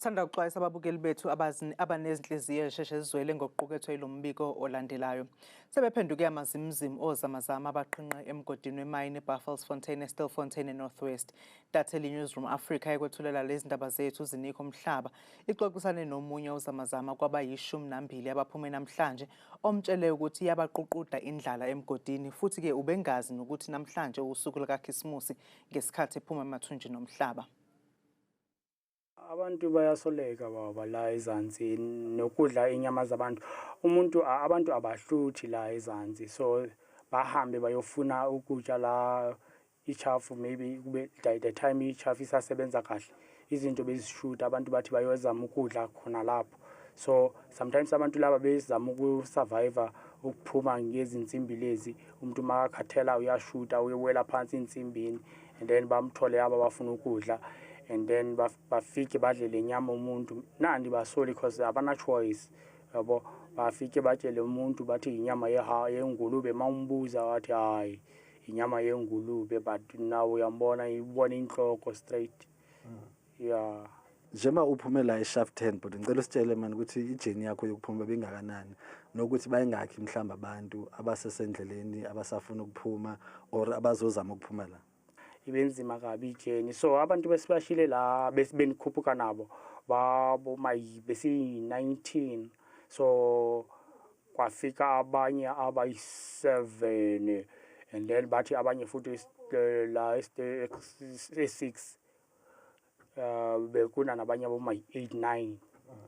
Sithanda ukuxwayisa ababukeli bethu abanezinhliziyo ezisheshe zizwele ngokuqukethwe lo mbiko olandelayo. Sebephenduke amazimzim ozamazama abaqhinqa emgodini wemayini eBuffelsfontein, eStilfontein eNorth West. Datheli Newsroom Africa ekwethulela lezi ndaba zethu Zinikho Mhlaba ixoxisane nomunye ozamazama kwaba12 abaphume namhlanje omtshele ukuthi yabaququda indlala emgodini futhi-ke ubengazi nokuthi namhlanje usuku likaKhisimusi ngesikhathi ephuma emathunjini omhlaba. Abantu bayasoleka baba la eZansi nokudla inyama zabantu. Abantu abahluthi la eZansi, so bahambe bayofuna ukudla la ichafu, maybe kube the time ichafu isasebenza kahle izinto bezishuta abantu bathi bayozama ukudla khona lapho. So sometimes abantu laba bezama ukusurvive ukuphuma ngezinsimbi lezi, umuntu makakhathela uyashuta uyewela phansi insimbini and then bamthole aba bafuna ukudla. And then bafike badle le nyama umuntu nandi basoli because abana choice yabo. Bafike batshele umuntu bathi inyama yengulube, mawumbuza wathi hayi inyama yengulube, but now uyambona ibona inhloko straight. Yeah. Njema uphume la eShaft 10 but ngicela usitshele manje ukuthi ijeni yakho yokuphuma bengakanani nokuthi bayengakhi mhlamba abantu abasesendleleni abasafuna ukuphuma or abazozama ukuphuma la. Ibenzima kabi ijeni, so abantu besibashile la benikhuphuka nabo babo besi 19, so kwafika abanye abayi7 and then bathi abanye futhi la 6 bekuna nabanye aboma8-9,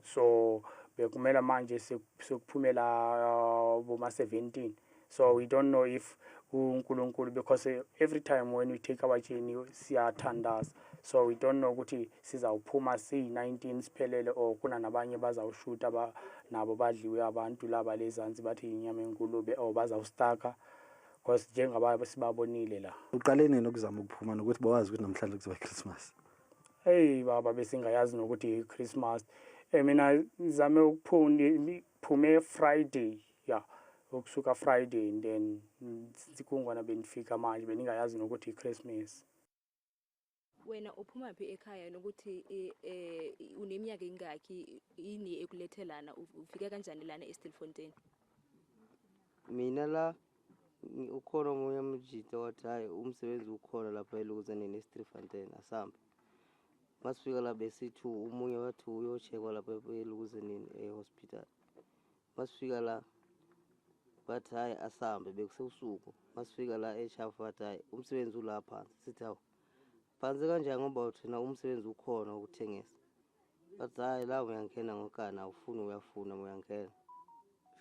so bekumela manje sekuphumela boma17. So we don't know if uNkulunkulu, because every time when we take our journey siyathandaza, so we don't know ukuthi sizawuphuma si19 siphelele or kuna nabanye bazawushuta nabo badliwe abantu laba lezansi bathi inyama enkulube or bazawustaka because njengaba sibabonile la. Uqale nini ukuzama ukuphuma nokuthi bawazi ukuthi namhlanje kuzoba Christmas? Hey baba besingayazi nokuthi Christmas. Mina ngizame ukuphume Friday, yeah. Ukusuka Friday and then sikungwana benifika manje beningayazi nokuthi Christmas. Wena uphuma phi ekhaya nokuthi uneminyaka engaki yini ekulethelana ufika kanjani lana eStilfontein? Mina la ukhona umunye umjito wathi hayi umsebenzi ukhona lapha elukuzaneni eStilfontein asamba. Masifika la besithi umunye wathi uyochekwa lapha elukuzaneni ehospital. Masifika la bathi hayi asambe bekusebusuku. Masifika la eShaft bathi hayi umsebenzi ula phansi. Sithi hawu phansi kanjani ngoba uthina umsebenzi ukhona ukuthengisa. Bathi hayi la uyangena ngokana ufuna uyafuna uyangena.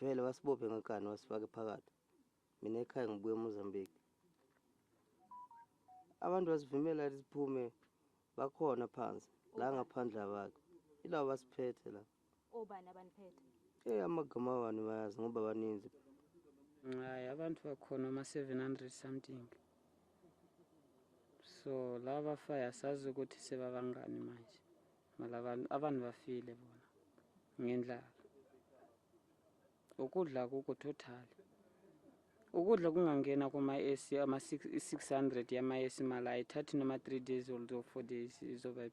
Vele wasibophe ngokana wasifake phakathi. Mina ekhaya ngibuye eMozambique. Abantu basivimela isiphume bakhona phansi la ngaphandle abakho. Ilabo basiphethe la. Obani abaniphethe? Amagama wani bayazi ngoba baninzi. Hayi abantu bakhona ama700 something. So laba fire sazi ukuthi sebabangani manje. Mala abantu bafile bona ngendlala. Ukudla kuko total. Ukudla kungangena kuma AC ama 600 yama AC mala ayithathi noma 3 days or 4 days izoba